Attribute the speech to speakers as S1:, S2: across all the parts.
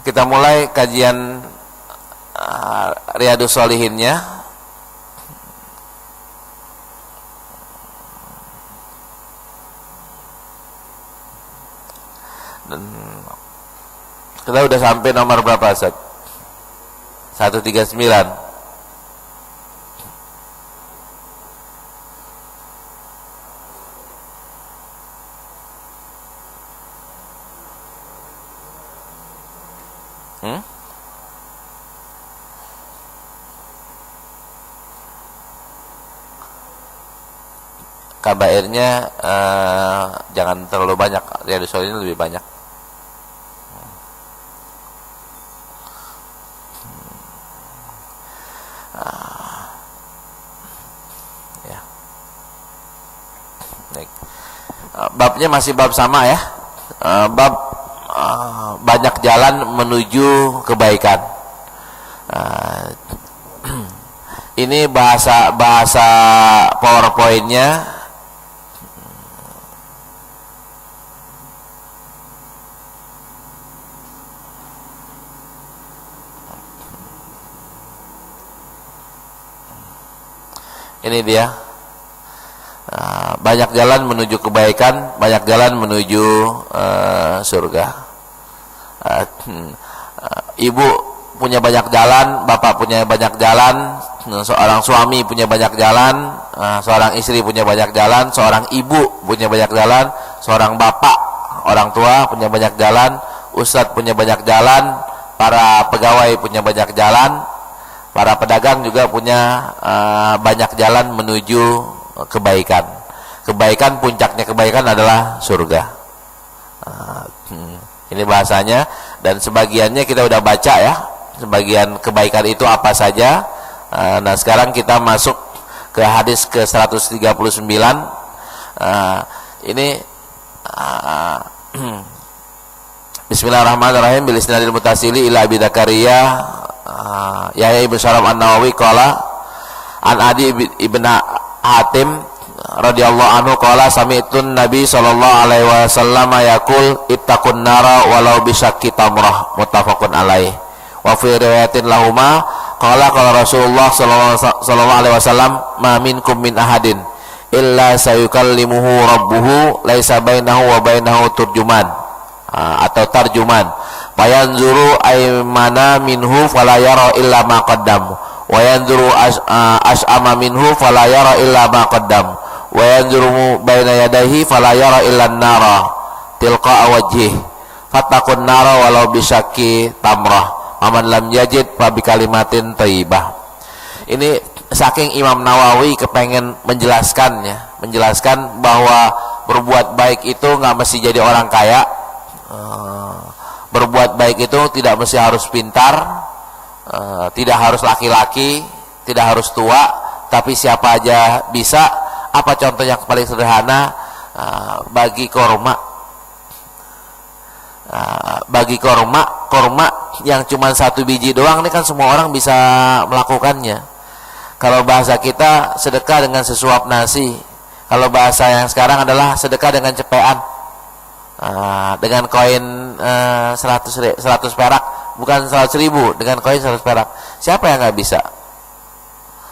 S1: Kita mulai kajian Riyadhus Shalihinnya. Dan kita udah sampai nomor berapa, Ustaz? 139. Kabairnya jangan terlalu banyak. Riyadhus Shalihin lebih banyak. Ya. Baik. Babnya masih bab sama ya. Bab banyak jalan menuju kebaikan. Ini bahasa PowerPoint-nya. Ini dia, banyak jalan menuju kebaikan, banyak jalan menuju surga. Ibu punya banyak jalan, bapak punya banyak jalan, seorang suami punya banyak jalan, seorang istri punya banyak jalan, seorang ibu punya banyak jalan, seorang bapak, orang tua punya banyak jalan, ustadz punya banyak jalan, para pegawai punya banyak jalan, para pedagang juga punya banyak jalan menuju kebaikan. Kebaikan, puncaknya kebaikan adalah surga. Ini bahasanya, dan sebagiannya kita udah baca ya. Sebagian kebaikan itu apa saja. Nah sekarang kita masuk ke hadis ke 139. Ini Bismillahirrahmanirrahim. Bil isnadil mutasili ila Abi Dzakaria Yahya ibn Syaram An-Nawawi qala an Adi ibn Hatim radhiyallahu anhu qala sami'tun Nabi sallallahu alaihi wasallam yaqul ittaqun nara walau bisyakki tamrah, muttafaqun alaih. Wa fi riwayatin lahuma qala Rasulullah sallallahu alaihi wasallam ma minkum min ahadin illa sayukallimuhu rabbuhu laisa bainahu wa bainahu turjuman atau tarjuman. Fayanzuru aymana minhu fala yara illa ma qaddam wa yanzuru as'ama minhu fala yara illa ma qaddam wa yanzuru baina yadayhi fala yara illa an-nara tilqa wajhihi fattaqun nara walau bisyakki tamrah aman lam yajid fa bi kalimatin thayyibah. Ini saking Imam Nawawi kepengen menjelaskan bahwa berbuat baik itu nggak mesti jadi orang kaya. Berbuat baik itu tidak mesti harus pintar, tidak harus laki-laki, tidak harus tua, tapi siapa aja bisa. Apa contoh yang paling sederhana? Bagi korma, korma yang cuma satu biji doang, ini kan semua orang bisa melakukannya. Kalau bahasa kita sedekah dengan sesuap nasi, kalau bahasa yang sekarang adalah sedekah dengan cepean. Dengan koin 100 perak, bukan 100.000, dengan koin 100 perak. Siapa yang nggak bisa?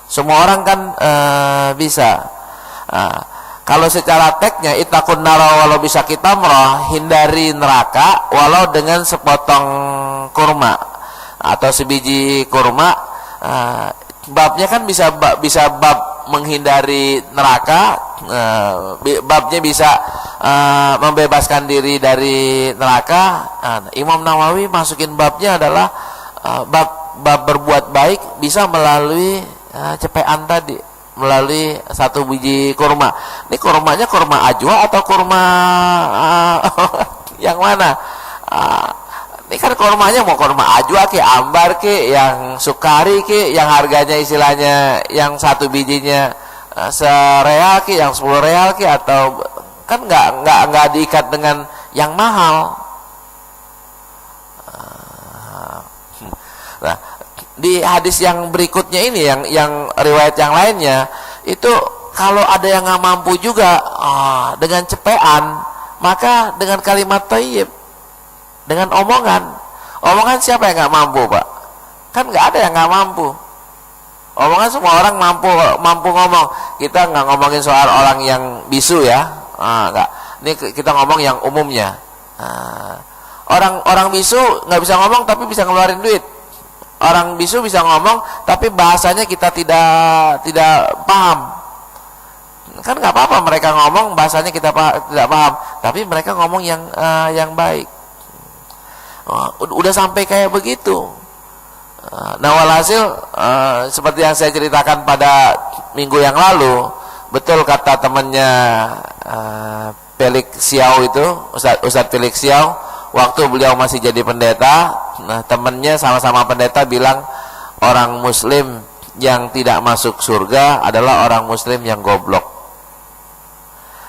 S1: Semua orang kan bisa. Kalau secara teksnya ittaqun nara walau bisyakki tamrah, hindari neraka walau dengan sepotong kurma atau sebiji kurma. Babnya kan bisa bab menghindari neraka, babnya bisa membebaskan diri dari neraka. Imam Nawawi masukin babnya adalah bab berbuat baik bisa melalui cepean tadi, melalui satu biji kurma. Ini kurmanya kurma ajwa atau kurma yang mana? Ini kan kurmanya mau kurma ajwa ke, ambar ke, yang sukari ke, yang harganya istilahnya yang satu bijinya sereal ke, yang 10 real ke, atau kan nggak diikat dengan yang mahal. Nah, di hadis yang berikutnya ini, yang riwayat yang lainnya itu, kalau ada yang nggak mampu juga dengan cepean, maka dengan kalimat thayyib, dengan omongan, Omongan siapa yang nggak mampu, Pak? Kan nggak ada yang nggak mampu. Omongan semua orang mampu ngomong. Kita nggak ngomongin soal orang yang bisu ya, nggak. Ini kita ngomong yang umumnya. Orang bisu nggak bisa ngomong tapi bisa ngeluarin duit. Orang bisu bisa ngomong tapi bahasanya kita tidak paham. Kan nggak apa-apa mereka ngomong bahasanya kita tidak paham, tapi mereka ngomong yang baik. Udah sampai kayak begitu. Nah, walhasil seperti yang saya ceritakan pada minggu yang lalu, betul kata temannya Felix Xiao itu, Ustadz Felix Xiao, waktu beliau masih jadi pendeta, nah temannya sama-sama pendeta bilang orang Muslim yang tidak masuk surga adalah orang Muslim yang goblok.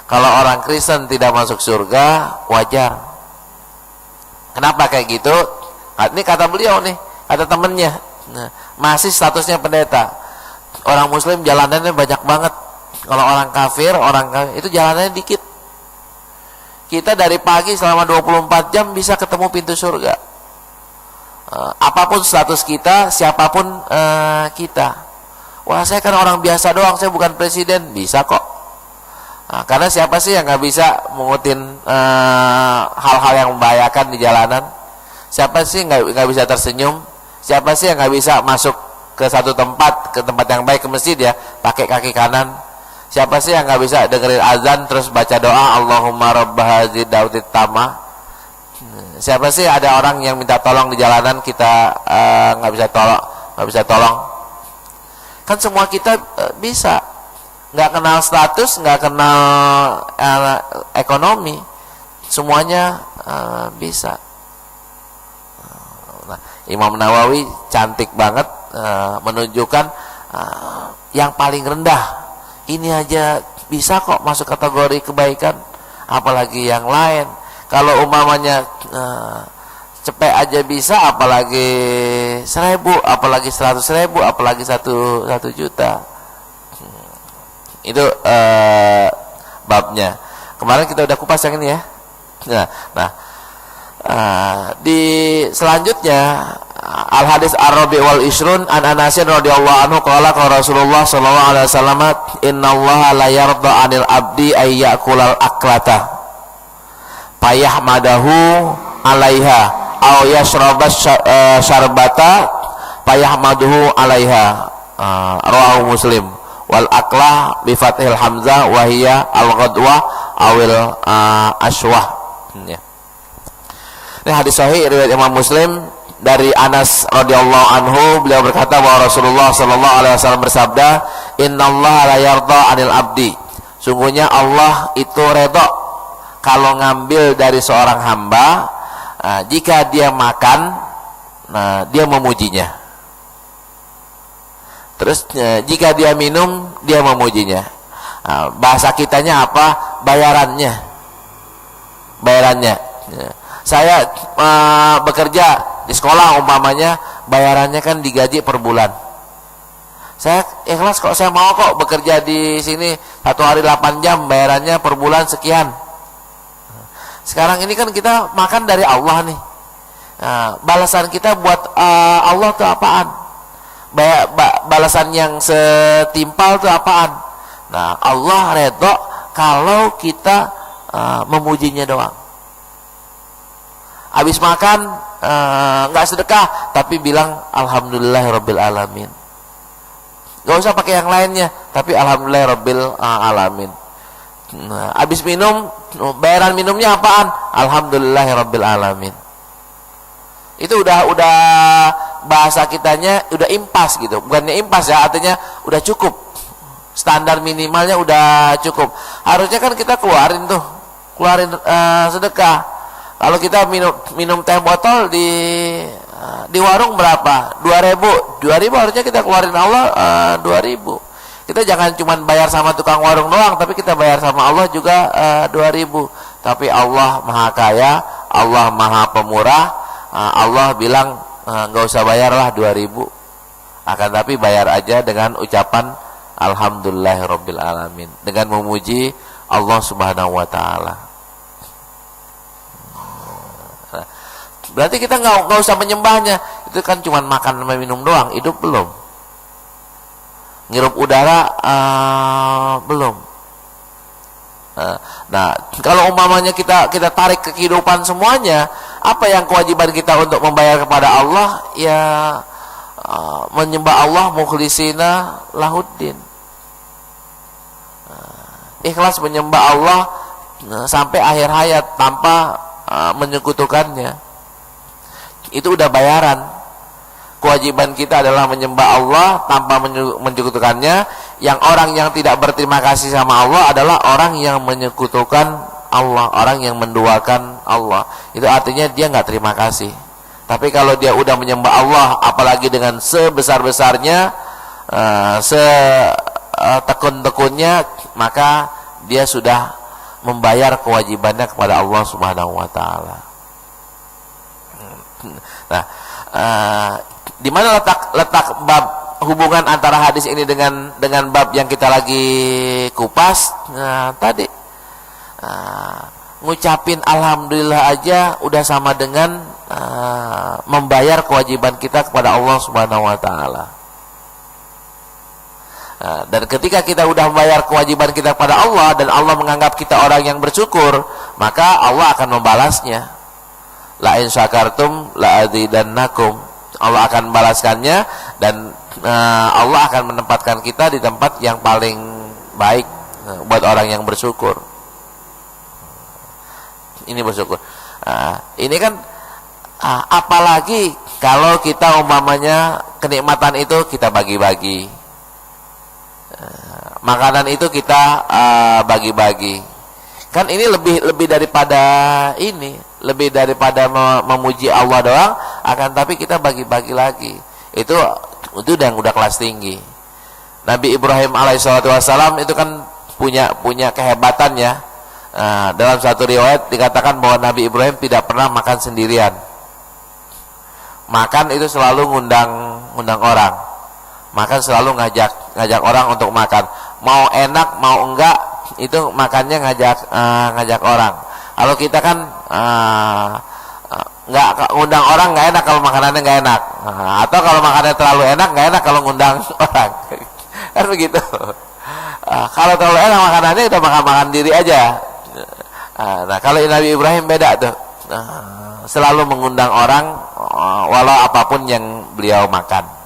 S1: Kalau orang Kristen tidak masuk surga, wajar. Kenapa kayak gitu? Ini kata beliau nih, kata temennya. Nah, masih statusnya pendeta. Orang Muslim jalanannya banyak banget. Kalau orang kafir itu jalanannya dikit. Kita dari pagi selama 24 jam bisa ketemu pintu surga. Apapun status kita, siapapun kita. Wah, saya kan orang biasa doang, saya bukan presiden. Bisa kok. Nah, karena siapa sih yang nggak bisa mengutin hal-hal yang membahayakan di jalanan? Siapa sih nggak bisa tersenyum? Siapa sih yang nggak bisa masuk ke satu tempat, ke tempat yang baik, ke masjid ya, pakai kaki kanan? Siapa sih yang nggak bisa dengerin azan terus baca doa Allahumma rabbah hadzid da'watit tamah? Siapa sih ada orang yang minta tolong di jalanan kita nggak bisa tolong? Kan semua kita bisa. Nggak kenal status, nggak kenal ekonomi, semuanya bisa. Nah, Imam Nawawi cantik banget menunjukkan yang paling rendah ini aja bisa kok masuk kategori kebaikan, apalagi yang lain. Kalau umpamanya cepet aja bisa, apalagi 1000, apalagi 100.000, apalagi 1 juta. Itu babnya. Kemarin kita udah kupas yang ini ya. Nah, di selanjutnya al hadis ar-rabi wal isrun an Anasin radhiyallahu anhu qala Rasulullah sallallahu alaihi wasallam innallaha la yarda 'anil abdi ay ya'kulal aklata payahmadahu 'alaiha aw yashraba syarbata payahmaduhu 'alaiha. Rawahu Muslim. Wal aklah bi fathil hamzah wa hiya al ghadwa awil aswah. Ya. Ini hadis sahih riwayat Imam Muslim dari Anas radhiyallahu anhu, beliau berkata bahwa Rasulullah sallallahu alaihi wasallam bersabda, "Innallaha la yarda 'anil abdi." Sungguhnya Allah itu redha kalau ngambil dari seorang hamba jika dia makan, dia memujinya. Terus jika dia minum, dia memujinya. Bahasa kitanya apa? Bayarannya. Saya bekerja di sekolah umpamanya, bayarannya kan digaji per bulan. Saya ikhlas kok, saya mau kok bekerja di sini 1 hari 8 jam, bayarannya per bulan sekian. Sekarang ini kan kita makan dari Allah nih. Balasan kita buat Allah itu apaan? Balasan yang setimpal itu apaan? Nah, Allah redha kalau kita memujinya doang. Habis makan nggak sedekah tapi bilang alhamdulillahirabbil alamin. Nggak usah pakai yang lainnya, tapi alhamdulillahirabbil alamin. Nah, habis minum, bayaran minumnya apaan? Alhamdulillahirabbil alamin. Itu udah bahasa kitanya udah impas gitu. Bukannya impas ya, artinya udah cukup. Standar minimalnya udah cukup. Harusnya kan kita keluarin sedekah. Kalau kita minum teh botol di warung berapa? 2.000 harusnya kita keluarin Allah 2.000. Kita jangan cuma bayar sama tukang warung doang, tapi kita bayar sama Allah juga 2.000. Tapi Allah Maha Kaya, Allah Maha Pemurah. Allah bilang nggak usah bayarlah 2.000, akan tapi bayar aja dengan ucapan alhamdulillahirabbil alamin, dengan memuji Allah Subhanahu wa taala. Berarti kita nggak usah menyembahnya. Itu kan cuma makan sama minum doang, hidup belum. Ngirup udara belum. Nah, kalau umpamanya kita tarik ke kehidupan semuanya, apa yang kewajiban kita untuk membayar kepada Allah? Ya menyembah Allah mukhlisina lahuddin. Ikhlas menyembah Allah sampai akhir hayat tanpa menyekutukannya. Itu udah bayaran. Kewajiban kita adalah menyembah Allah tanpa menyekutukannya. Yang orang yang tidak berterima kasih sama Allah adalah orang yang menyekutukan Allah, orang yang menduakan Allah. Itu artinya dia nggak terima kasih. Tapi kalau dia udah menyembah Allah, apalagi dengan sebesar-besarnya, setekun-tekunnya, maka dia sudah membayar kewajibannya kepada Allah Subhanahu wa taala. Nah, di mana letak bab hubungan antara hadis ini dengan bab yang kita lagi kupas? Nah, tadi ngucapin alhamdulillah aja udah sama dengan membayar kewajiban kita kepada Allah Subhanahu wa taala. Dan ketika kita udah membayar kewajiban kita kepada Allah dan Allah menganggap kita orang yang bersyukur, maka Allah akan membalasnya. La in syakartum la azidannakum. Allah akan membalaskannya dan Allah akan menempatkan kita di tempat yang paling baik buat orang yang bersyukur. Ini bersyukur. Ini kan apalagi kalau kita umpamanya kenikmatan itu kita bagi-bagi, makanan itu kita bagi-bagi. Kan ini lebih daripada ini, lebih daripada memuji Allah doang, akan tapi kita bagi-bagi lagi. Itu yang udah kelas tinggi. Nabi Ibrahim alaihissalam itu kan punya kehebatannya. Dalam satu riwayat dikatakan bahwa Nabi Ibrahim tidak pernah makan sendirian. Makan itu selalu ngundang orang. Makan selalu ngajak orang untuk makan. Mau enak mau enggak, itu makannya ngajak orang. Kalau kita kan nggak ngundang orang, nggak enak kalau makanannya nggak enak. Atau kalau makanannya terlalu enak, nggak enak kalau ngundang orang. Kan begitu. Kalau terlalu enak makanannya, udah makan diri aja. Nah, kalau Nabi Ibrahim beda tuh. Selalu mengundang orang walau apapun yang beliau makan.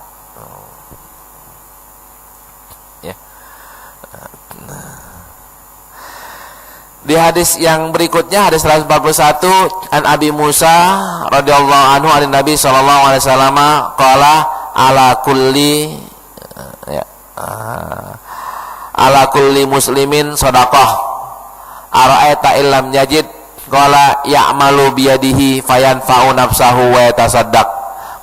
S1: Di hadis yang berikutnya, hadis 141, an Abi Musa radhiyallahu anhu an Nabi sallallahu alaihi wasallam qala ala kulli muslimin shadaqah ara'aita illam yajid qala ya'malu biyadihi fayanfa'u nafsahu wa yatasaddaq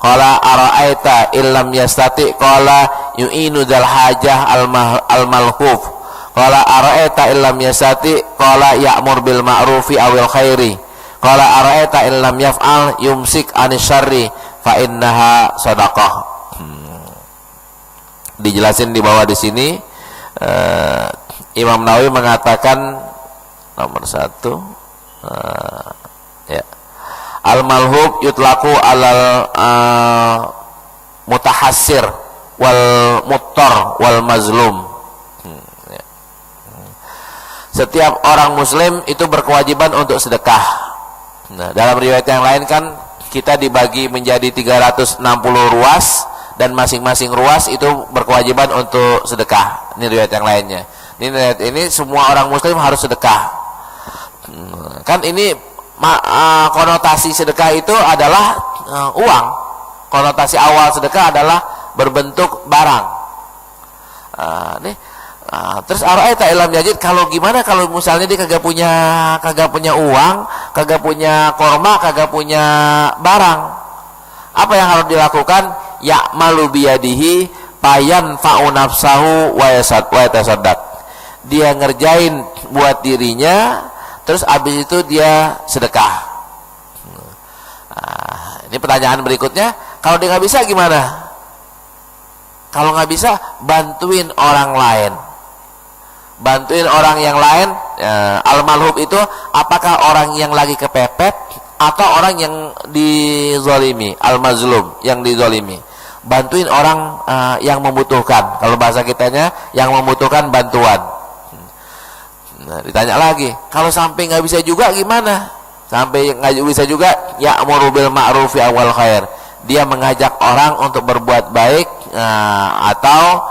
S1: qala ara'aita illam yastati qala yu'inu dzal hajah al malhuf qala ara'aita illam yastati qala ya'mur bil ma'rufi awil khairi qala ara'aita illam yaf'al yumsik anis syarri fa innaha shadaqah. Dijelasin di bawah di sini. Imam Nawawi mengatakan nomor 1 al-malhub yutlaqu alal mutahassir wal muttar wal mazlum. Setiap orang muslim itu berkewajiban untuk sedekah. Nah, dalam riwayat yang lain kan kita dibagi menjadi 360 ruas dan masing-masing ruas itu berkewajiban untuk sedekah. Ini riwayat yang lainnya. Ini semua orang muslim harus sedekah. Kan ini konotasi sedekah itu adalah uang. Konotasi awal sedekah adalah berbentuk barang. Terus ara'aita illam yajid, kalau gimana kalau misalnya dia kagak punya uang, kagak punya korma, kagak punya barang? Apa yang harus dilakukan? Ya'malu biyadihi payan fa'u nafsahu wa yatasaddaq. Dia ngerjain buat dirinya, terus abis itu dia sedekah. Ini pertanyaan berikutnya, kalau dia nggak bisa gimana? Kalau nggak bisa, bantuin orang lain. Bantuin orang yang lain. Al-malhub itu apakah orang yang lagi kepepet atau orang yang dizalimi, al-mazlum, yang dizalimi. Bantuin orang yang membutuhkan. Kalau bahasa kitanya, yang membutuhkan bantuan. Nah, ditanya lagi, kalau sampai nggak bisa juga gimana? Sampai nggak bisa juga, ya'muru bil ma'rufi awal khair. Dia mengajak orang untuk berbuat baik atau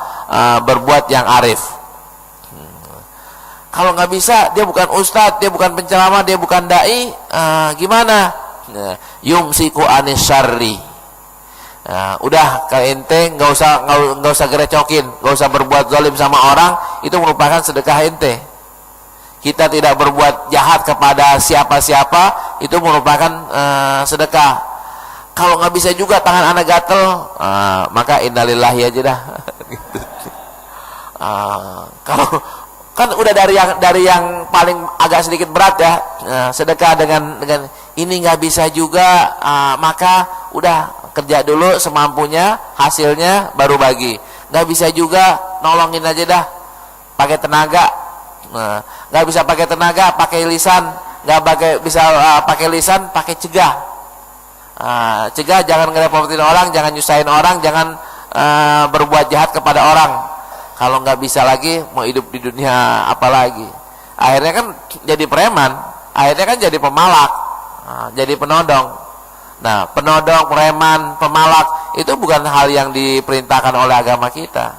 S1: berbuat yang arif. Kalau nggak bisa, dia bukan ustadz, dia bukan penceramah, dia bukan dai, gimana? Yumsiku anis syarri. Udah, kalau ente nggak usah gerecokin, nggak usah berbuat zalim sama orang, itu merupakan sedekah ente. Kita tidak berbuat jahat kepada siapa-siapa, itu merupakan sedekah. Kalau nggak bisa juga, tangan anak gatel, maka innalillahi aja dah. Gitu. Kalau kan udah dari yang paling agak sedikit berat ya, sedekah dengan ini nggak bisa juga, maka udah kerja dulu semampunya, hasilnya baru bagi. Nggak bisa juga, nolongin aja dah, pakai tenaga. Nggak bisa pakai tenaga, pakai lisan. Nggak bisa pakai lisan, pakai cegah. Cegah, jangan ngerepotin orang, jangan nyusahin orang, jangan berbuat jahat kepada orang. Kalau nggak bisa lagi, mau hidup di dunia apa lagi? Akhirnya kan jadi preman, akhirnya kan jadi pemalak, jadi penodong. Nah, penodong, preman, pemalak itu bukan hal yang diperintahkan oleh agama kita.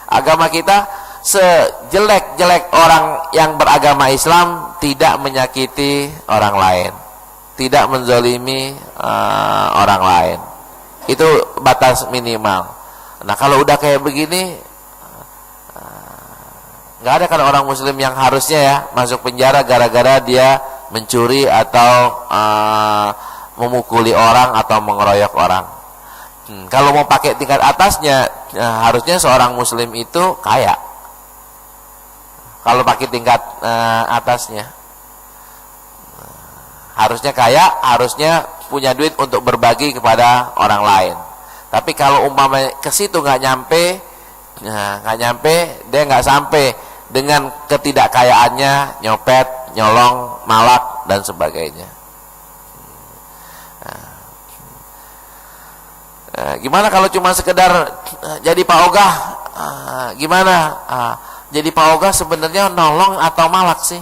S1: Agama kita, sejelek-jelek orang yang beragama Islam tidak menyakiti orang lain, tidak menzalimi orang lain. Itu batas minimal. Nah, kalau udah kayak begini, nggak ada kan orang muslim yang harusnya ya masuk penjara gara-gara dia mencuri atau memukuli orang atau mengeroyok orang. Kalau mau pakai tingkat atasnya, harusnya seorang muslim itu kaya. Kalau pakai tingkat atasnya, harusnya kaya, harusnya punya duit untuk berbagi kepada orang lain. Tapi kalau umpamanya ke situ nggak nyampe, dia nggak sampai dengan ketidakkayaannya, nyopet, nyolong, malak dan sebagainya. Gimana kalau cuma sekedar jadi Pak Ogah? Gimana? Jadi Pak Ogah sebenarnya nolong atau malak sih?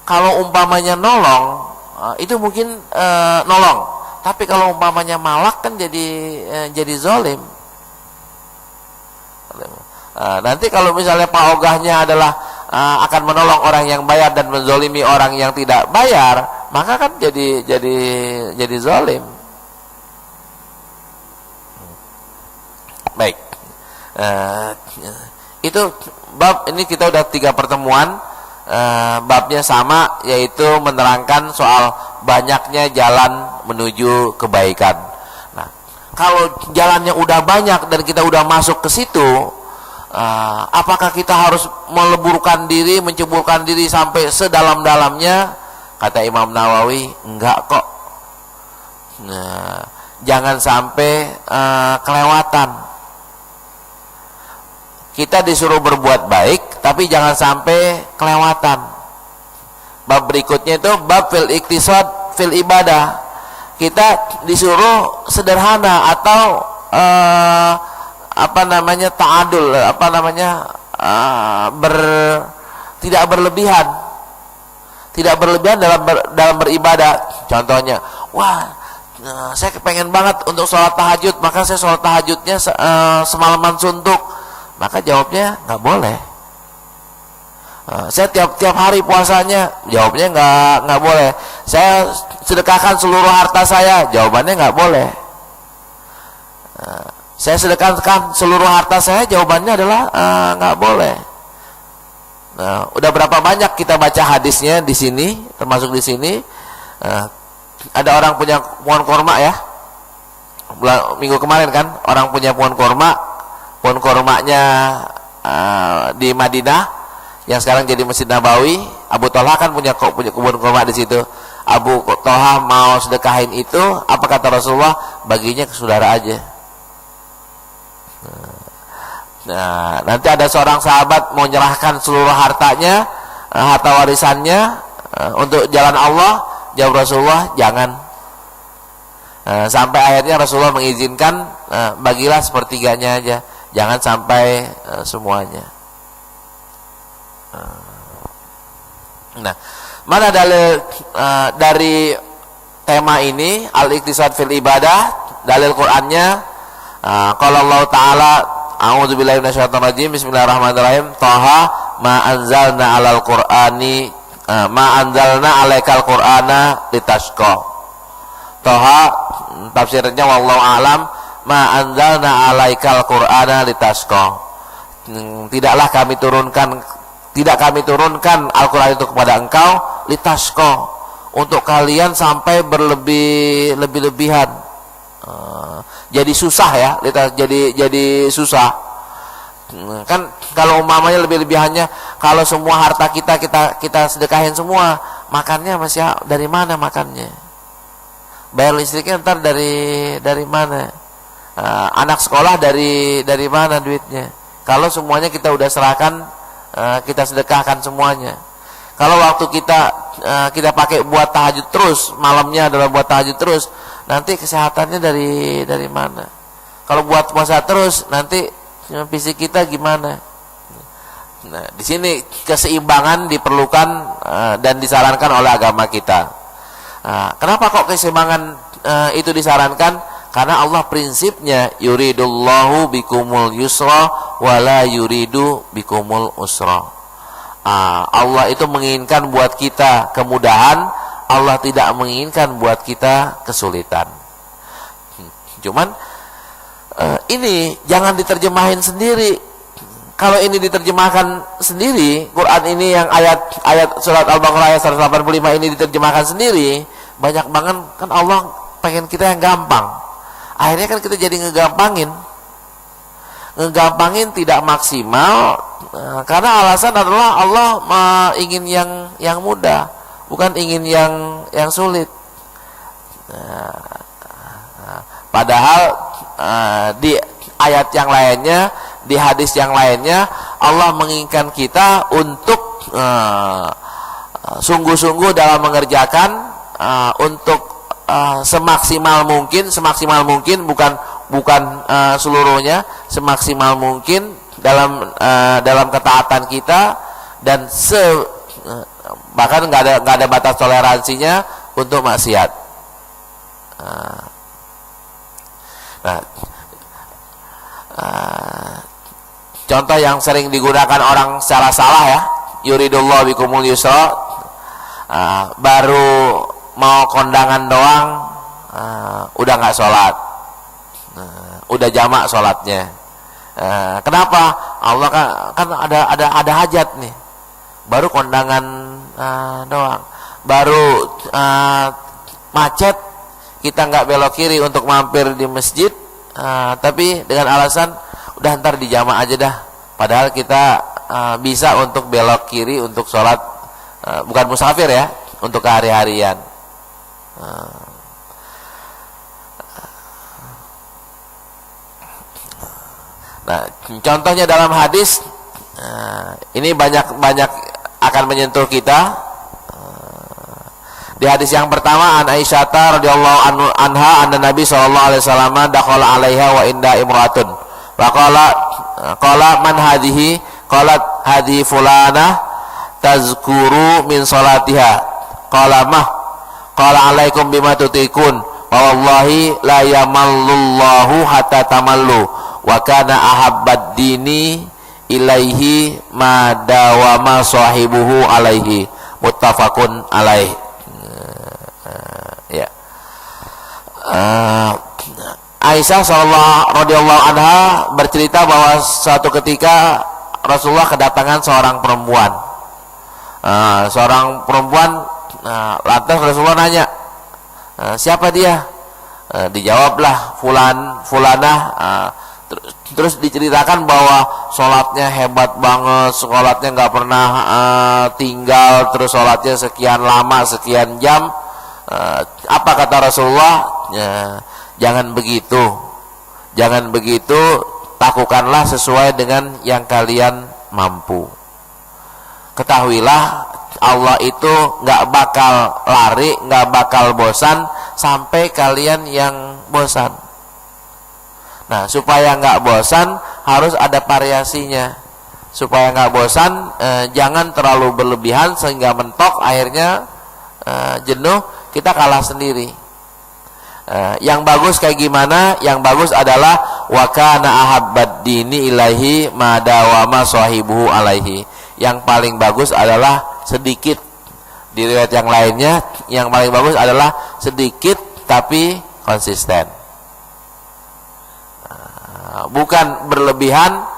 S1: Kalau umpamanya nolong, itu mungkin nolong. Tapi kalau umpamanya malak kan jadi zalim. Nanti kalau misalnya Pak Ogahnya adalah akan menolong orang yang bayar dan menzalimi orang yang tidak bayar, maka kan jadi zalim. Baik. Itu bab ini kita udah 3 pertemuan. Babnya sama, yaitu menerangkan soal banyaknya jalan menuju kebaikan. Nah, kalau jalannya udah banyak dan kita udah masuk ke situ, apakah kita harus meleburkan diri, menceburkan diri sampai sedalam-dalamnya? Kata Imam Nawawi, enggak kok. Nah, jangan sampai kelewatan. Kita disuruh berbuat baik, tapi jangan sampai kelewatan. Bab berikutnya itu bab fil iktisad fil ibadah. Kita disuruh sederhana atau ta'adul, tidak berlebihan. Tidak berlebihan dalam beribadah. Contohnya, saya kepengen banget untuk sholat tahajud, maka saya sholat tahajudnya semalaman suntuk. Maka jawabnya nggak boleh. Saya tiap hari puasanya, jawabnya nggak boleh. Saya sedekahkan seluruh harta saya, jawabannya nggak boleh. Saya sedekahkan seluruh harta saya, jawabannya adalah nggak boleh. Nah, udah berapa banyak kita baca hadisnya di sini, termasuk di sini. Ada orang punya pohon korma ya, minggu kemarin kan, orang punya pohon korma. Pohon kormanya di Madinah yang sekarang jadi Masjid Nabawi. Abu Thalha kan punya kebun korma di situ. Abu Thalha mau sedekahin itu, apa kata Rasulullah? Baginya ke saudara aja. Nah, nanti ada seorang sahabat mau menyerahkan seluruh hartanya harta warisannya untuk jalan Allah? Jawab Rasulullah, jangan. Sampai akhirnya Rasulullah mengizinkan, bagilah sepertiganya aja, jangan sampai semuanya. Nah, mana dalil dari tema ini, al-iqtisad fil ibadah? Dalil Qur'annya, qala Allah Ta'ala, a'udzubillahi minasyaitonir rajim, bismillahirrahmanirrahim, Taha ma anzalna 'alal Qur'ani ma anzalna 'alaikal Qur'ana litashqa. Taha tafsirnya wallahu a'lam, ma anzalna 'alaikal Qur'ana litashqa. Tidaklah kami turunkan Al-Qur'an itu kepada engkau litashqa, untuk kalian sampai berlebihan. Jadi susah ya, jadi susah. Kan kalau umpamanya lebih-lebihannya, kalau semua harta kita sedekahin semua, makannya masih dari mana makannya? Bayar listriknya ntar dari mana? Anak sekolah dari mana duitnya? Kalau semuanya kita udah serahkan, kita sedekahkan semuanya. Kalau waktu kita pakai buat tahajud terus, malamnya adalah buat tahajud terus, nanti kesehatannya dari mana? Kalau buat puasa terus, nanti fisik kita gimana? Nah, di sini keseimbangan diperlukan dan disarankan oleh agama kita. Kenapa kok keseimbangan itu disarankan? Karena Allah prinsipnya yuridullahu bikumul yusra wala yuridu bikumul usra. Allah itu menginginkan buat kita kemudahan, Allah tidak menginginkan buat kita kesulitan. Cuman ini jangan diterjemahin sendiri. Kalau ini diterjemahkan sendiri, Quran ini yang ayat surat Al-Baqarah ayat 185 ini diterjemahkan sendiri, banyak banget kan Allah pengen kita yang gampang. Akhirnya kan kita jadi ngegampangin tidak maksimal, karena alasan adalah Allah ingin yang mudah, bukan ingin yang sulit. Padahal di ayat yang lainnya, di hadis yang lainnya, Allah menginginkan kita untuk sungguh-sungguh dalam mengerjakan, untuk semaksimal mungkin, bukan seluruhnya, semaksimal mungkin dalam ketaatan kita, dan bahkan nggak ada batas toleransinya untuk maksiat. Contoh yang sering digunakan orang secara salah ya, yuridullahu bikumul yusra, baru mau kondangan doang udah nggak sholat, udah jamak sholatnya. Kenapa? Allah kan ada hajat nih, baru kondangan doang, baru macet, kita nggak belok kiri untuk mampir di masjid, tapi dengan alasan udah ntar dijamak aja dah, padahal kita bisa untuk belok kiri untuk sholat, bukan musafir ya, untuk kehari-harian. Nah, contohnya dalam hadis ini banyak akan menyentuh kita. Di hadis yang pertama, an Aisyah radhiyallahu anha anna Nabi sallallahu alaihi wasallam dakhala 'alaiha wa inda imratun. Wa qala man hadhihi? Qalat hadhihi fulana tazkuru min salatiha. Qala mah? Qala alaikum bima tutikun. Wa wallahi la yamallullahu hatta tamallu. Wa kana ahabbad dini ilaihi ma dawama sahibuhu alaihi. Muttafaqun alaihi. Ya. Aisyah radhiyallahu anha bercerita bahwa suatu ketika Rasulullah kedatangan seorang perempuan. Lantas Rasulullah nanya, siapa dia? Dijawablah fulanah. Terus diceritakan bahwa sholatnya hebat banget, sholatnya nggak pernah tinggal, terus sholatnya sekian lama, sekian jam. Apa kata Rasulullah? Jangan begitu, lakukanlah sesuai dengan yang kalian mampu. Ketahuilah Allah itu nggak bakal lari, nggak bakal bosan sampai kalian yang bosan. Nah, supaya nggak bosan harus ada variasinya. Supaya nggak bosan, jangan terlalu berlebihan sehingga mentok, akhirnya jenuh, kita kalah sendiri. Yang bagus kayak gimana? Yang bagus adalah wa kana ahabbad dini ilaihi madawama sahibuhu alaihi. Yang paling bagus adalah sedikit. Di riwayat yang lainnya, yang paling bagus adalah sedikit tapi konsisten. Bukan berlebihan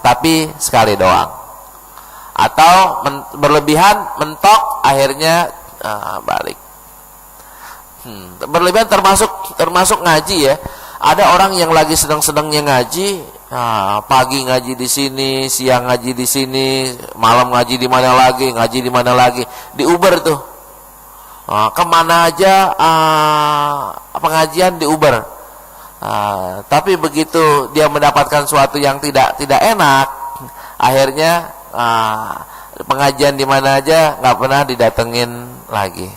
S1: tapi sekali doang. Atau berlebihan mentok akhirnya balik. Berlebihan termasuk ngaji ya. Ada orang yang lagi sedang-sedangnya ngaji, pagi ngaji di sini, siang ngaji di sini, malam ngaji di mana lagi, di Uber tuh. Kemana aja pengajian di Uber. Tapi begitu dia mendapatkan sesuatu yang tidak enak, akhirnya pengajian di mana aja nggak pernah didatengin lagi.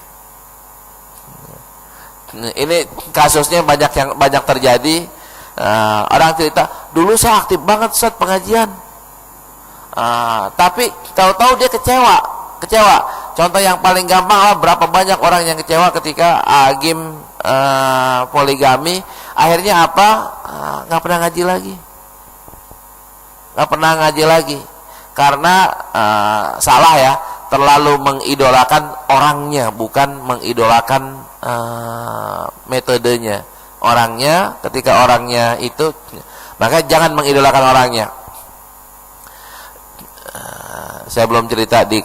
S1: Ini kasusnya banyak terjadi. Orang cerita, dulu saya aktif banget Ustaz pengajian, tapi tahu-tahu dia kecewa. Contoh yang paling gampang, berapa banyak orang yang kecewa ketika agim poligami, akhirnya apa? Nggak pernah ngaji lagi, karena salah ya, terlalu mengidolakan orangnya, bukan mengidolakan metodenya. Orangnya, ketika orangnya itu, maka jangan mengidolakan orangnya. Saya belum cerita di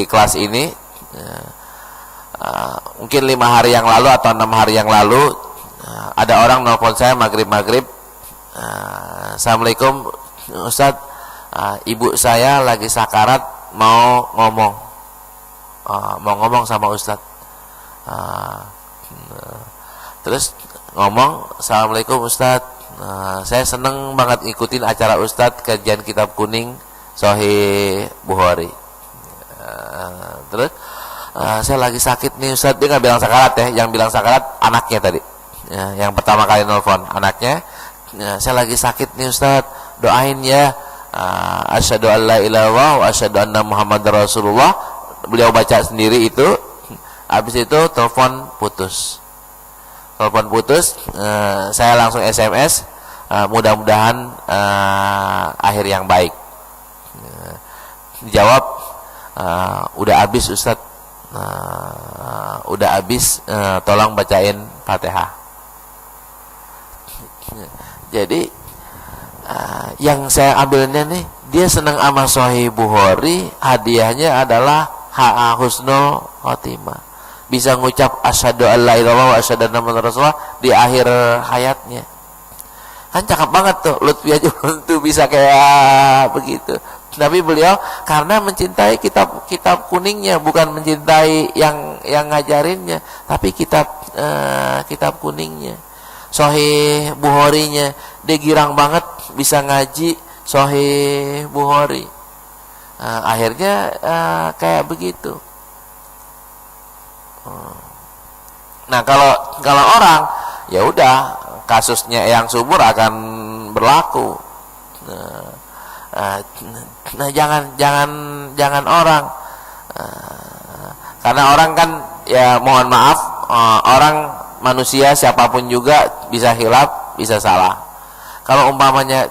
S1: kelas ini, mungkin 5 hari yang lalu atau 6 hari yang lalu, ada orang nelpon saya maghrib. Assalamualaikum Ustadz, ibu saya lagi sakarat, mau ngomong sama Ustadz. Terus ngomong, Assalamualaikum Ustadz, saya seneng banget ngikutin acara Ustadz kajian kitab kuning Sahih Bukhari. Terus saya lagi sakit nih Ustadz. Dia nggak bilang sakarat ya, yang bilang sakarat anaknya tadi ya, yang pertama kali nelfon anaknya. Saya lagi sakit nih Ustadz, doain ya. Asyhadu an la ilaha illallah wa asyhadu anna Muhammadar Rasulullah. Beliau baca sendiri itu. Habis itu telepon putus. Saya langsung SMS, mudah-mudahan akhir yang baik. Dijawab, udah habis Ustadz, tolong bacain Fatihah. Jadi yang saya ambilnya nih, dia senang sama Sahih Bukhari, hadiahnya adalah husnul khotimah. Bisa ngucap asyhadu an la ilaha illallah wa asyhadu anna Muhammadar Rasulullah di akhir hayatnya. Kan cakep banget tuh, Lutfi aja tuh bisa kayak begitu. Tapi beliau karena mencintai kitab kuningnya, bukan mencintai yang ngajarinnya, tapi kitab kuningnya, Sahih Bukharinya. Dia girang banget bisa ngaji Sahih Bukhari. Akhirnya kayak begitu. Nah, kalau orang, ya udah, kasusnya yang subur akan berlaku. Nah, jangan orang, karena orang kan, ya mohon maaf, orang manusia siapapun juga bisa hilaf, bisa salah. Kalau umpamanya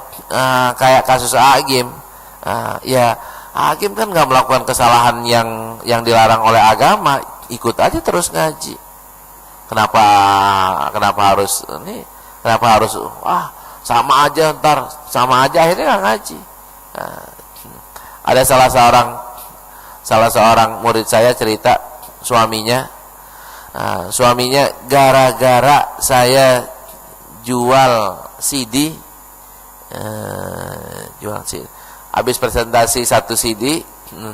S1: kayak kasus Agim, ya Agim kan nggak melakukan kesalahan yang dilarang oleh agama, ikut aja terus ngaji. Kenapa harus sama aja akhirnya nggak ngaji. Ada salah seorang murid saya cerita, suaminya gara-gara saya jual CD, habis presentasi 1 CD,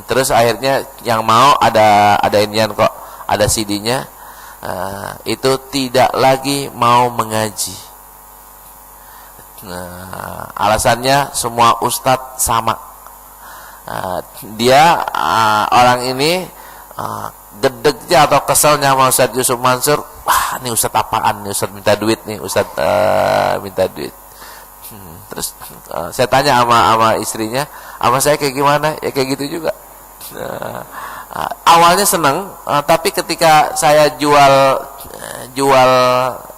S1: terus akhirnya yang mau ada inian kok, ada CD-nya, itu tidak lagi mau mengaji. Alasannya semua ustadz sama. dia orang ini gedegnya atau keselnya sama Ustaz Yusuf Mansur, wah ini Ustaz apaan nih, Ustaz minta duit nih, Ustaz minta duit. Terus saya tanya sama istrinya, sama saya kayak gimana? Ya kayak gitu juga. Awalnya seneng, tapi ketika saya jual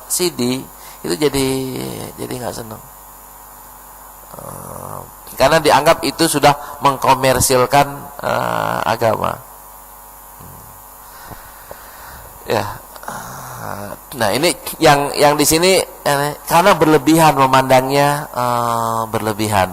S1: CD itu jadi nggak seneng, karena dianggap itu sudah mengkomersilkan agama. Ya, nah ini yang di sini karena berlebihan memandangnya, berlebihan.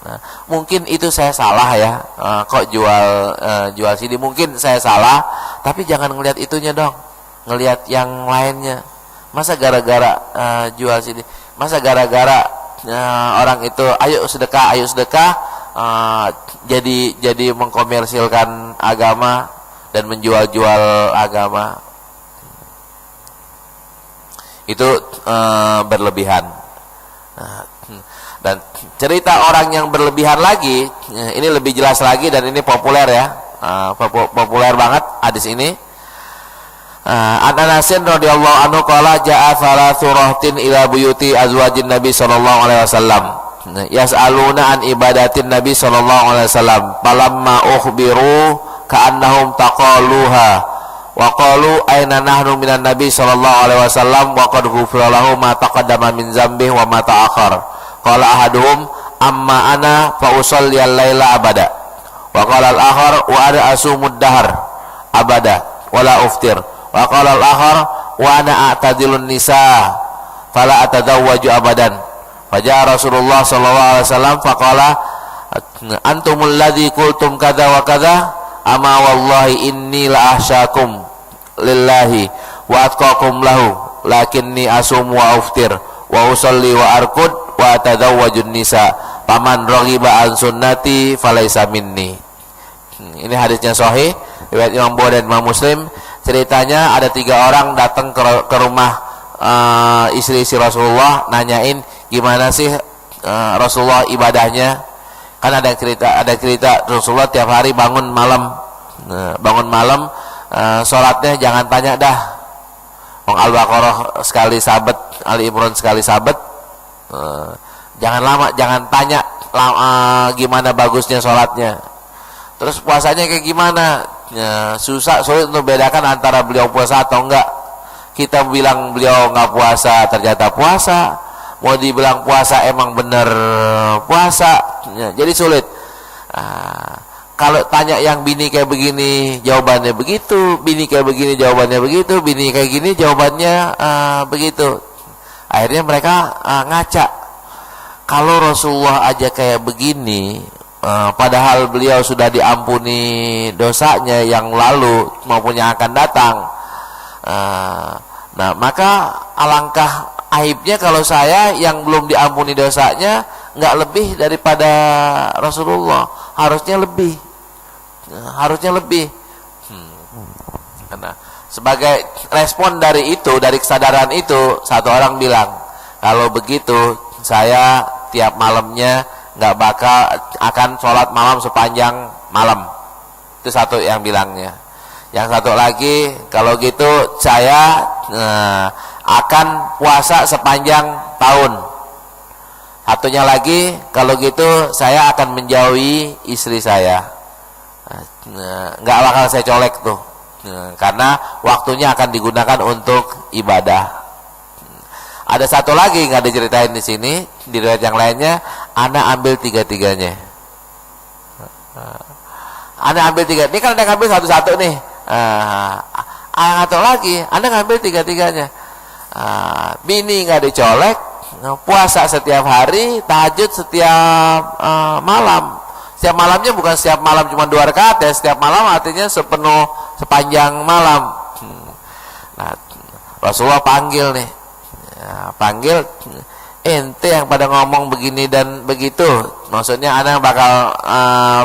S1: Nah, mungkin itu saya salah ya, kok jual CD, mungkin saya salah, tapi jangan ngelihat itunya dong, ngelihat yang lainnya. Masa gara-gara jual CD, masa gara-gara orang itu ayo sedekah jadi mengkomersilkan agama dan menjual-jual agama, itu berlebihan. Dan cerita orang yang berlebihan lagi, ini lebih jelas lagi dan ini populer ya, populer banget hadis ini. An Anasin radhiyallahu anhu qala jaa thalathu rahtin ila buyuti azwajin Nabi sallallahu alaihi wasallam yas'aluna an ibadatin Nabi sallallahu alaihi wasallam falamma ukhbiru ka'annahum taqaluha wa qalu aina nahnu minan Nabi sallallahu alaihi wasallam wa qad ghufira lahu ma taqaddama min dzambihi wa ma ta'akhkhar. Qala ahaduhum amma ana fa usalli al-laila abada wa qala al-akhar wa ana asumud dahar abada wala uftir wa qala al-akhar wa ana a'tadilun nisa fala atadawwaju abadan. Faja Rasulullah sallallahu alaihi wasallam faqala antumul ladzi qultum kadza wa kadza ama wallahi inni la ahsyakum lillahi wa atqakum lahu lakinni asum wa uftir wa usalli wa arkud wa atadawwajun nisa paman raghiba an sunnati falaysa minni. Ini hadisnya sahih riwayat Imam Bukhari dan Imam Muslim. Ceritanya ada 3 orang datang ke rumah istri-istri Rasulullah, nanyain gimana sih Rasulullah ibadahnya. Kan ada cerita Rasulullah tiap hari bangun malam, sholatnya jangan tanya dah, Al-Baqarah sekali sabet, Ali Imran sekali sabet, jangan lama, jangan tanya gimana bagusnya sholatnya. Terus puasanya kayak gimana? Ya, sulit untuk bedakan antara beliau puasa atau enggak. Kita bilang beliau enggak puasa, ternyata puasa. Mau dibilang puasa emang bener puasa. Ya, jadi sulit. Kalau tanya yang bini kayak begini, jawabannya begitu. Bini kayak begini, jawabannya begitu. Bini kayak gini, jawabannya begitu. Akhirnya mereka ngaca. Kalau Rasulullah aja kayak begini, padahal beliau sudah diampuni dosanya yang lalu maupun yang akan datang. Nah, maka alangkah aibnya kalau saya yang belum diampuni dosanya nggak lebih daripada Rasulullah. Harusnya lebih. Karena sebagai respon dari itu, dari kesadaran itu, satu orang bilang, kalau begitu saya tiap malamnya nggak bakal akan sholat malam sepanjang malam. Itu satu yang bilangnya. Yang satu lagi, kalau gitu saya akan puasa sepanjang tahun. Satunya lagi, kalau gitu saya akan menjauhi istri saya. Nggak bakal saya colek tuh, karena waktunya akan digunakan untuk ibadah. Ada satu lagi nggak diceritain di sini, di riwayat yang lainnya, ana ambil 3-3-nya. Ana ambil 3. Ini kan ada ngambil satu-satu nih. Atau lagi, Anda ngambil 3-3-nya. Bini nggak dicolek, puasa setiap hari, tahajud setiap malam. Setiap malamnya bukan setiap malam cuma 2 rakaat ya, setiap malam artinya sepanjang malam. Nah, Rasulullah panggil nih. Panggil, ente yang pada ngomong begini dan begitu, maksudnya Anda bakal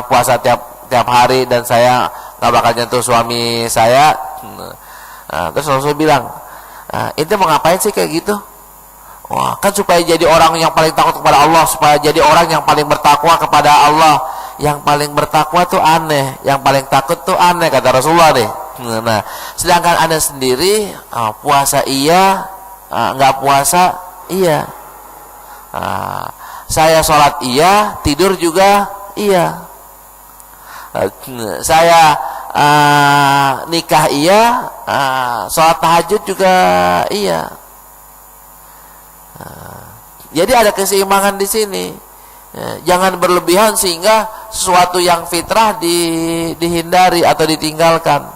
S1: puasa tiap hari dan saya nggak bakal nyentuh suami saya. Terus Rasul bilang, ente mau ngapain sih kayak gitu? Wah, kan supaya jadi orang yang paling takut kepada Allah, supaya jadi orang yang paling bertakwa kepada Allah. yang paling bertakwa tuh aneh, yang paling takut tuh aneh, kata Rasulullah nih. Nah, sedangkan Anda sendiri puasa iya, nggak puasa iya. Saya sholat iya, tidur juga iya. Saya nikah iya, sholat tahajud juga iya. Jadi ada keseimbangan di sini. Jangan berlebihan sehingga sesuatu yang fitrah dihindari atau ditinggalkan.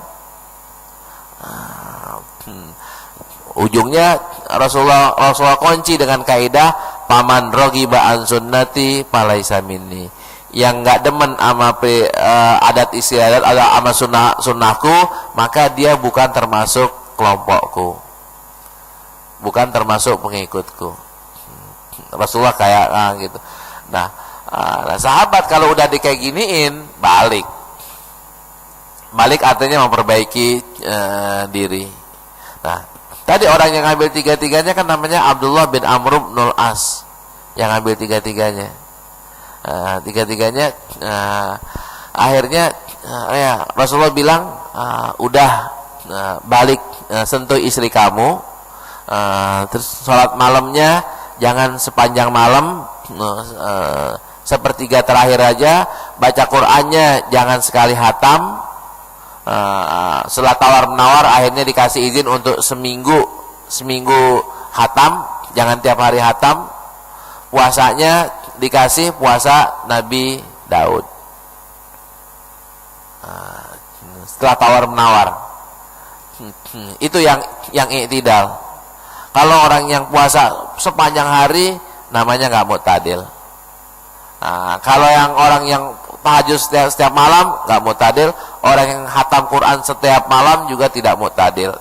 S1: Ujungnya Rasulullah kunci dengan kaidah paman rogiba an sunnati falaisa minni. Yang nggak demen sama adat istiadat atau sama sunnahku, maka dia bukan termasuk kelompokku, bukan termasuk pengikutku. Rasulullah kayak gitu. Nah, sahabat kalau udah kayak giniin, balik artinya memperbaiki diri. Nah, tadi orang yang ngambil tiga-tiganya kan namanya Abdullah bin Amr bin As, yang ngambil tiga-tiganya. Tiga-tiganya akhirnya ya Rasulullah bilang udah balik, sentuh istri kamu, terus sholat malamnya jangan sepanjang malam, sepertiga terakhir aja, baca Qur'annya jangan sekali hatam. Setelah tawar menawar akhirnya dikasih izin untuk seminggu hatam, jangan tiap hari hatam. Puasanya dikasih puasa Nabi Daud setelah tawar menawar. Itu yang i'tidal. Kalau orang yang puasa sepanjang hari namanya nggak mu'tadil. Kalau orang yang tahajud setiap malam nggak mu'tadil, orang yang khatam Quran setiap malam juga tidak mu'tadil.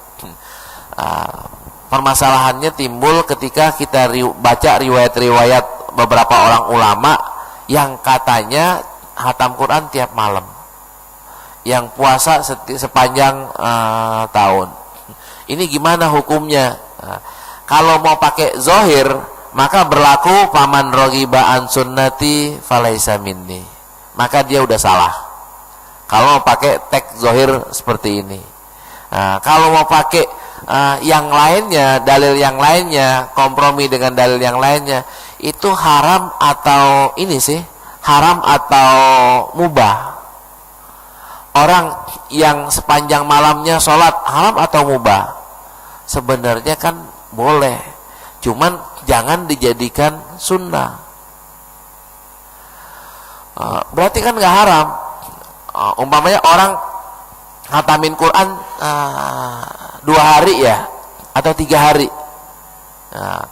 S1: Permasalahannya timbul ketika kita baca riwayat-riwayat beberapa orang ulama yang katanya khatam Quran tiap malam, yang puasa sepanjang tahun. Ini gimana hukumnya? Kalau mau pakai zohir, maka berlaku paman rogiba an sunnati falaisa minni, maka dia udah salah kalau mau pakai teks zohir seperti ini. Kalau mau pakai yang lainnya, dalil yang lainnya, kompromi dengan dalil yang lainnya, itu haram atau ini sih, haram atau mubah? Orang yang sepanjang malamnya sholat haram atau mubah? Sebenarnya kan boleh, cuman jangan dijadikan sunnah. Berarti kan nggak haram. Umpamanya orang khatamin Quran 2 hari ya, atau 3 hari.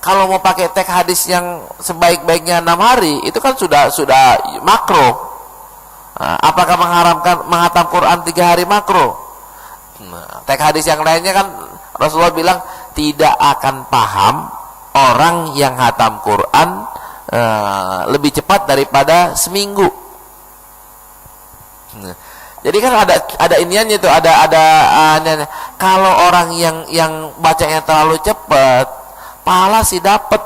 S1: Kalau mau pakai teks hadis yang sebaik-baiknya 6 hari, itu kan sudah makro. Apakah mengharamkan menghatam Quran 3 hari makro? Teks hadis yang lainnya kan Rasulullah bilang tidak akan paham orang yang khatam Quran lebih cepat daripada seminggu. Jadi kan ada iniannya tuh, ada kalau orang yang bacanya terlalu cepat, pahala sih dapat,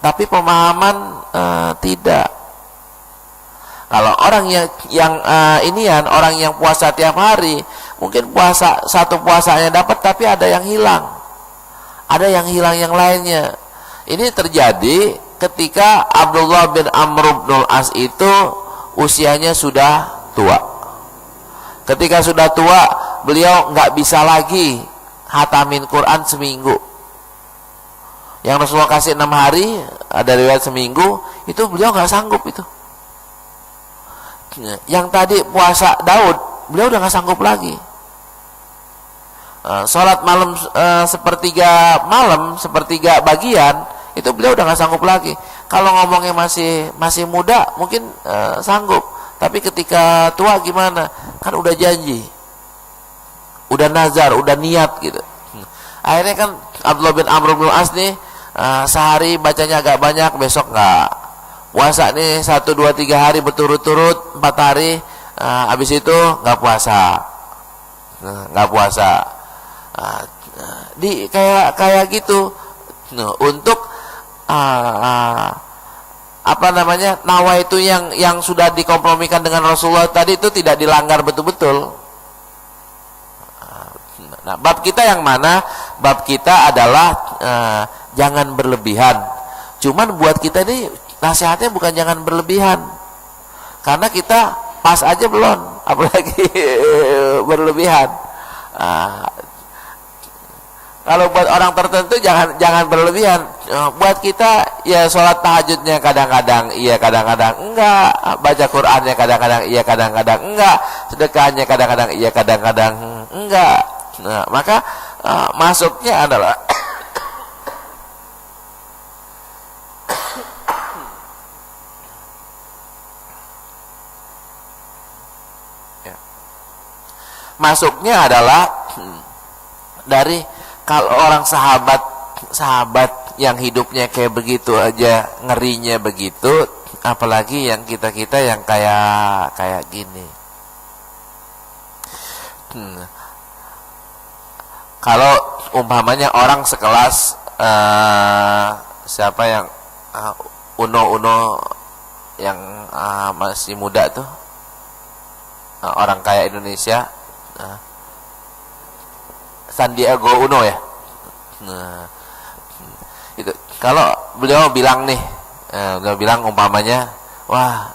S1: tapi pemahaman tidak. Kalau orang yang orang yang puasa tiap hari, mungkin satu puasanya dapat, tapi ada yang hilang. Ada yang hilang yang lainnya. Ini terjadi ketika Abdullah bin Amr bin As itu usianya sudah tua. Ketika sudah tua, beliau nggak bisa lagi khatamin Quran seminggu. Yang Rasulullah kasih 6 hari, ada riwayat seminggu, itu beliau nggak sanggup itu. Yang tadi puasa Daud, beliau udah nggak sanggup lagi. Sholat malam sepertiga malam, sepertiga bagian, itu beliau udah nggak sanggup lagi. Kalau ngomongnya masih muda, mungkin sanggup. Tapi ketika tua gimana? Kan udah janji, udah nazar, udah niat gitu. Akhirnya kan Abdullah bin Amr bin As nih, sehari bacanya agak banyak, besok nggak. Puasa nih 1, 2, 3 hari berturut-turut, 4 hari, habis itu nggak puasa. Kayak gitu. Untuk apa namanya, nawa itu yang sudah dikompromikan dengan Rasulullah tadi itu tidak dilanggar betul-betul. Nah, bab kita yang mana? Bab kita adalah jangan berlebihan. Cuman buat kita ini nasihatnya bukan jangan berlebihan, karena kita pas aja belum, apalagi berlebihan. Kalau buat orang tertentu jangan berlebihan. Buat kita ya sholat tahajudnya kadang-kadang iya, kadang-kadang enggak. Baca Qur'annya kadang-kadang iya, kadang-kadang enggak. Sedekahnya kadang-kadang iya, kadang-kadang enggak. Nah, maka masuknya adalah masuknya adalah dari kalau orang sahabat yang hidupnya kayak begitu aja ngerinya begitu, apalagi yang kita yang kayak gini. Kalau umpamanya orang sekelas siapa yang Uno yang masih muda tuh, orang kaya Indonesia, Sandiaga Uno ya. Nah, itu kalau beliau bilang nih, beliau bilang umpamanya, wah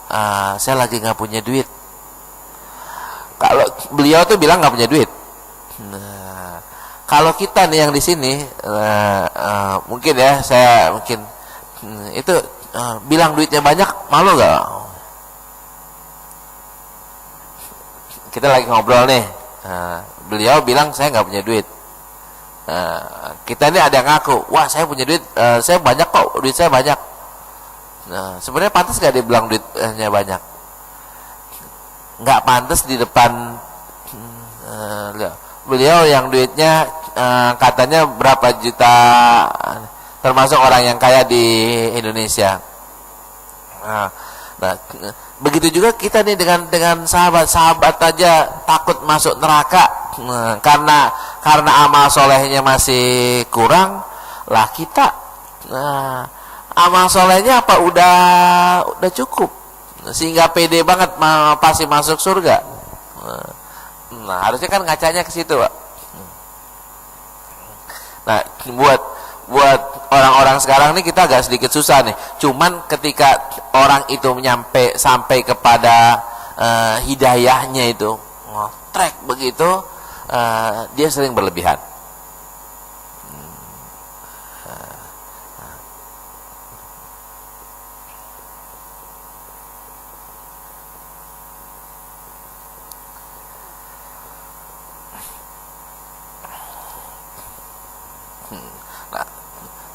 S1: saya lagi nggak punya duit. Kalau beliau tuh bilang nggak punya duit. Nah, kalau kita nih yang di sini, mungkin ya saya mungkin itu bilang duitnya banyak, malu gak? Kita lagi ngobrol nih, beliau bilang saya nggak punya duit. Kita ini ada yang ngaku, wah saya punya duit, saya banyak kok, duit saya banyak. Nah, sebenarnya pantas gak dibilang duitnya banyak? Nggak pantas di depan beliau yang duitnya katanya berapa juta, termasuk orang yang kaya di Indonesia. Nah, begitu juga kita nih dengan sahabat aja takut masuk neraka, karena amal solehnya masih kurang lah. Kita amal solehnya apa udah cukup sehingga pede banget pasti masuk surga. Nah, harusnya kan ngacanya ke situ, Pak. Nah, buat orang-orang sekarang nih kita agak sedikit susah nih. Cuman ketika orang itu sampai kepada hidayahnya itu track begitu, dia sering berlebihan.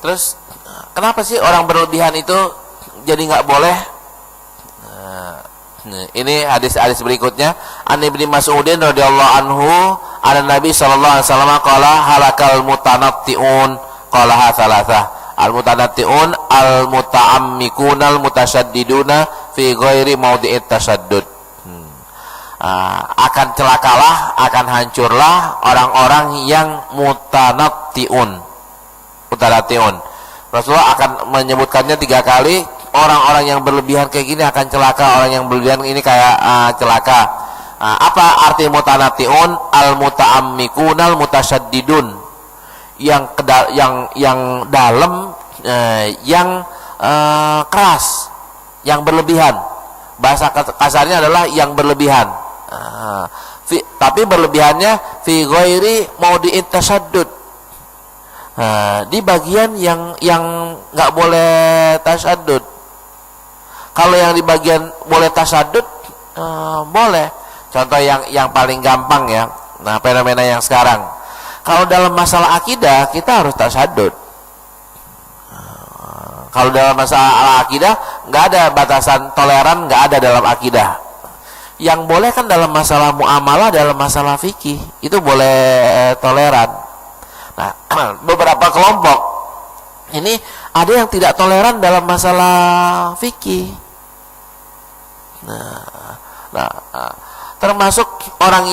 S1: Terus kenapa sih orang berlebihan itu jadi nggak boleh? Ini hadis berikutnya, An Ibnu Mas'udin radhiyallahu anhu, ada Nabi sallallahu alaihi wasallam qala halakal mutanatti'un qala thalatha. Al mutanatti'un al muta'ammikun al mutasyaddiduna fi ghairi maudi'it tasaddud. Akan celakalah, akan hancurlah orang-orang yang mutanatti'un. Rasulullah akan menyebutkannya 3 kali. Orang-orang yang berlebihan kayak gini akan celaka. Orang yang berlebihan ini kayak celaka. Apa arti mutanatiun? Al muta'ammikun al mutasyaddidun, yang dalam, yang keras, yang berlebihan. Bahasa kasarnya adalah yang berlebihan. Tapi berlebihannya fi ghairi maudi'it tasaddud, di bagian yang nggak boleh tasaddud. Kalau yang di bagian boleh tasaddud, boleh. Contoh yang paling gampang ya, nah fenomena yang sekarang, kalau dalam masalah akidah kita harus tasaddud. Kalau dalam masalah akidah nggak ada batasan toleran, nggak ada dalam akidah. Yang boleh kan dalam masalah muamalah, dalam masalah fikih itu boleh toleran. Nah, beberapa kelompok ini ada yang tidak toleran dalam masalah fikih. Nah, termasuk orang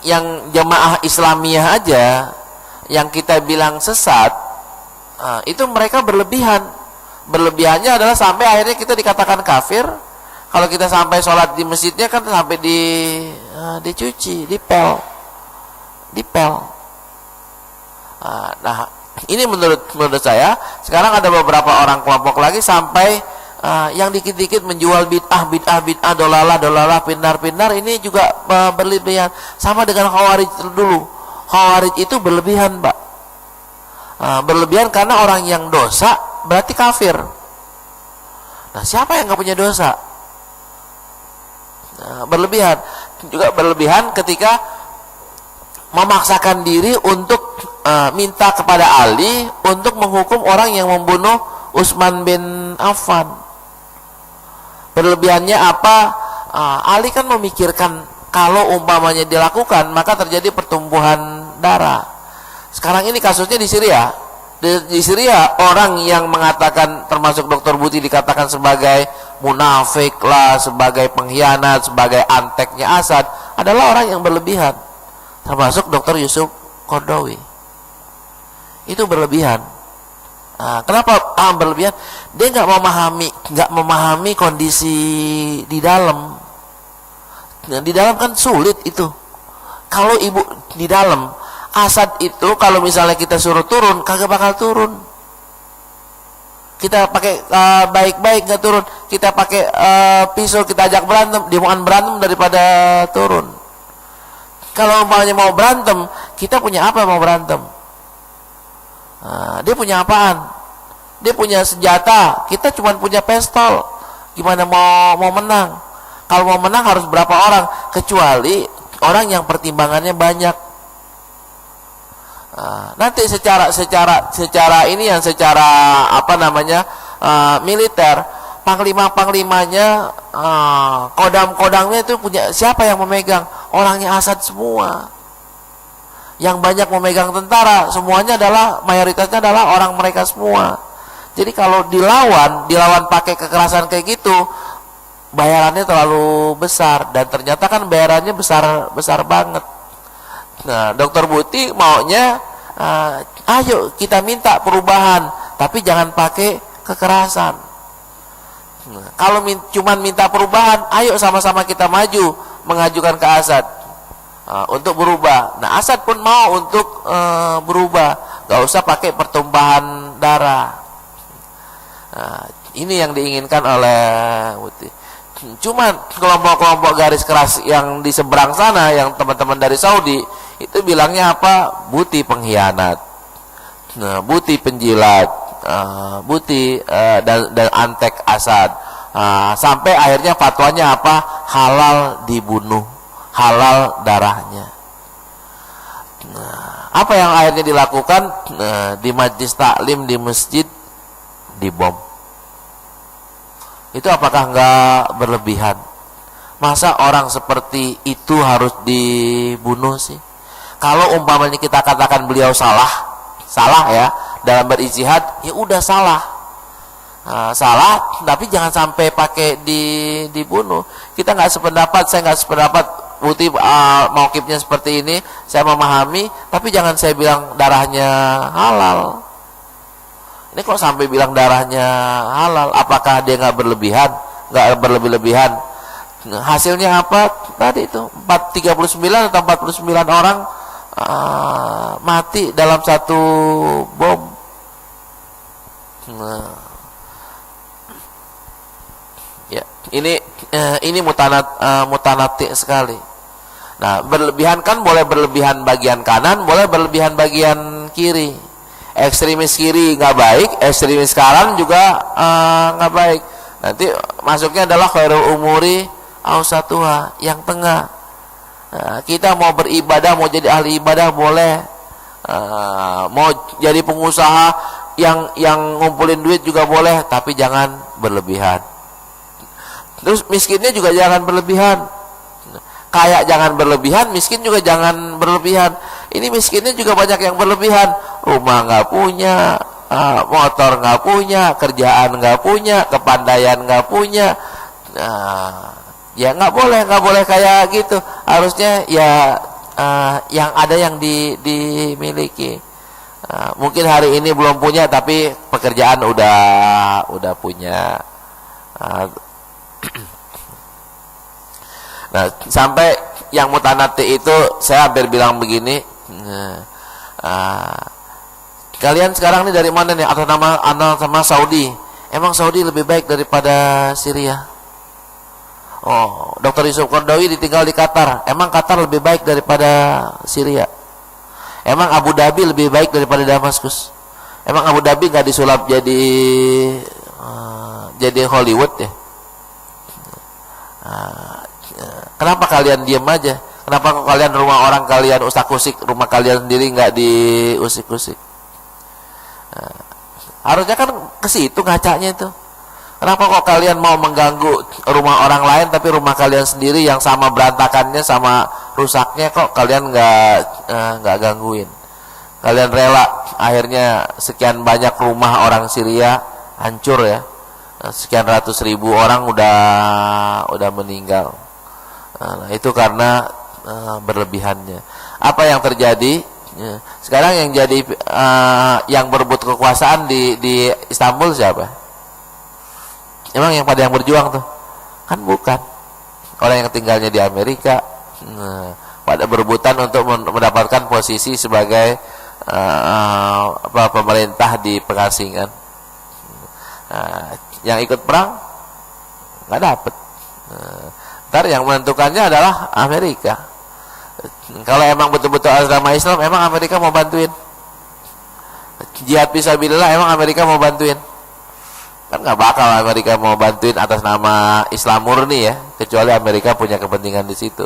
S1: yang jamaah Islamiyah aja yang kita bilang sesat, itu mereka berlebihan. Berlebihannya adalah sampai akhirnya kita dikatakan kafir. Kalau kita sampai sholat di masjidnya kan sampai dicuci, dipel. Nah, ini menurut saya. Sekarang ada beberapa orang kelompok lagi sampai yang dikit-dikit menjual bid'ah, dolalah, pinar. Ini juga berlebihan. Sama dengan Khawarij dulu. Khawarij itu berlebihan, Pak. Berlebihan karena orang yang dosa berarti kafir. Nah, siapa yang nggak punya dosa? Berlebihan. Juga berlebihan ketika memaksakan diri untuk minta kepada Ali untuk menghukum orang yang membunuh Utsman bin Affan. Berlebihannya apa? Ali kan memikirkan kalau umpamanya dilakukan maka terjadi pertumbuhan darah. Sekarang ini kasusnya di Syria. Di Syria orang yang mengatakan, termasuk Dr. Buti dikatakan sebagai munafik lah, sebagai pengkhianat, sebagai anteknya Asad, adalah orang yang berlebihan. Termasuk Dr. Yusuf Qaradawi. Itu berlebihan. Kenapa berlebihan? Dia nggak memahami kondisi di dalam. Di dalam kan sulit itu. Kalau ibu di dalam, Asad itu kalau misalnya kita suruh turun, kagak bakal turun. Kita pakai baik-baik nggak turun. Kita pakai pisau, kita ajak berantem, dia mau berantem daripada turun. Kalau umpamanya mau berantem, kita punya apa mau berantem? Dia punya apaan? Dia punya senjata, kita cuma punya pistol. Gimana mau menang? Kalau mau menang harus berapa orang? Kecuali orang yang pertimbangannya banyak. Nanti secara ini yang secara militer, panglima-panglimanya, kodam-kodamnya itu punya siapa yang memegang? Orangnya Asad semua. Yang banyak memegang tentara, semuanya adalah mayoritasnya adalah orang mereka semua. Jadi kalau dilawan pakai kekerasan kayak gitu, bayarannya terlalu besar, dan ternyata kan bayarannya besar banget. Nah, Dr. Buti maunya ayo kita minta perubahan, tapi jangan pakai kekerasan. Nah, kalau cuman minta perubahan, ayo sama-sama kita maju mengajukan ke Asad untuk berubah. Nah, Asad pun mau untuk berubah, gak usah pakai pertumpahan darah. Nah, ini yang diinginkan oleh Buti. Cuman kelompok-kelompok garis keras yang di seberang sana, yang teman-teman dari Saudi, itu bilangnya apa? Buti pengkhianat, Buti penjilat, Buti dan antek Asad. Sampai akhirnya fatwanya apa? Halal dibunuh, halal darahnya. Apa yang akhirnya dilakukan? Di majlis taklim di masjid dibom. Itu apakah enggak berlebihan? Masa orang seperti itu harus dibunuh sih? Kalau umpamanya kita katakan beliau salah ya dalam berijtihad, ya udah salah. Salah, tapi jangan sampai pakai dibunuh. Kita nggak sependapat, saya nggak sependapat. Buti mauqifnya seperti ini, saya memahami, tapi jangan saya bilang darahnya halal. Ini kok sampai bilang darahnya halal? Apakah dia nggak berlebihan? Nggak berlebih-lebihan? Hasilnya apa? Tadi itu 39 atau 49 orang mati dalam satu bom. Ya, ini mutanati sekali. Nah, berlebihan kan boleh berlebihan bagian kanan, boleh berlebihan bagian kiri. Ekstremis kiri nggak baik, ekstremis kanan juga nggak baik. Nanti masuknya adalah khairul umuri ausatuha, yang tengah. Kita mau beribadah, mau jadi ahli ibadah boleh, mau jadi pengusaha yang ngumpulin duit juga boleh, tapi jangan berlebihan. Terus miskinnya juga jangan berlebihan. Kaya jangan berlebihan, miskin juga jangan berlebihan. Ini miskinnya juga banyak yang berlebihan. Rumah nggak punya, motor nggak punya, kerjaan nggak punya, kepandaian nggak punya. Ya nggak boleh kayak gitu. Harusnya ya yang ada yang dimiliki. Mungkin hari ini belum punya, tapi pekerjaan udah punya. Nah, sampai yang mutanati itu saya hampir bilang begini, kalian sekarang ini dari mana nih? Atas nama Saudi. Emang Saudi lebih baik daripada Syria? Oh, Dr. Yusuf Qaradawi ditinggal di Qatar. Emang Qatar lebih baik daripada Syria? Emang Abu Dhabi lebih baik daripada Damaskus? Emang Abu Dhabi nggak disulap jadi Hollywood ya? Kenapa kalian diam aja? Kenapa kok kalian rumah orang kalian usik-usik, rumah kalian sendiri nggak diusik-usik? Harusnya kan ke situ ngacanya itu. Kenapa kok kalian mau mengganggu rumah orang lain, tapi rumah kalian sendiri yang sama berantakannya, sama rusaknya kok kalian nggak gangguin? Kalian rela akhirnya sekian banyak rumah orang Syria hancur ya, sekian ratus ribu orang udah meninggal. Nah, itu karena berlebihannya. Apa yang terjadi? Sekarang yang jadi yang berebut kekuasaan di Istanbul siapa? Emang yang pada yang berjuang tuh? Kan bukan. Orang yang tinggalnya di Amerika, pada berebutan untuk mendapatkan posisi sebagai pemerintah di pengasingan. Yang ikut perang nggak dapet. Ntar yang menentukannya adalah Amerika. Kalau emang betul-betul agama Islam, emang Amerika mau bantuin? Jihad fisabilillah, emang Amerika mau bantuin? Kan nggak bakal Amerika mau bantuin atas nama Islam murni ya, kecuali Amerika punya kepentingan di situ.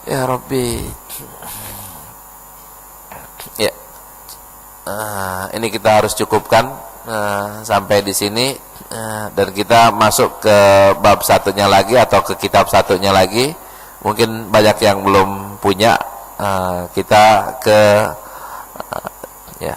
S1: Ya Rabbi. Ya, ini kita harus cukupkan sampai di sini, dan kita masuk ke bab satunya lagi atau ke kitab satunya lagi. Mungkin banyak yang belum punya, kita ke ya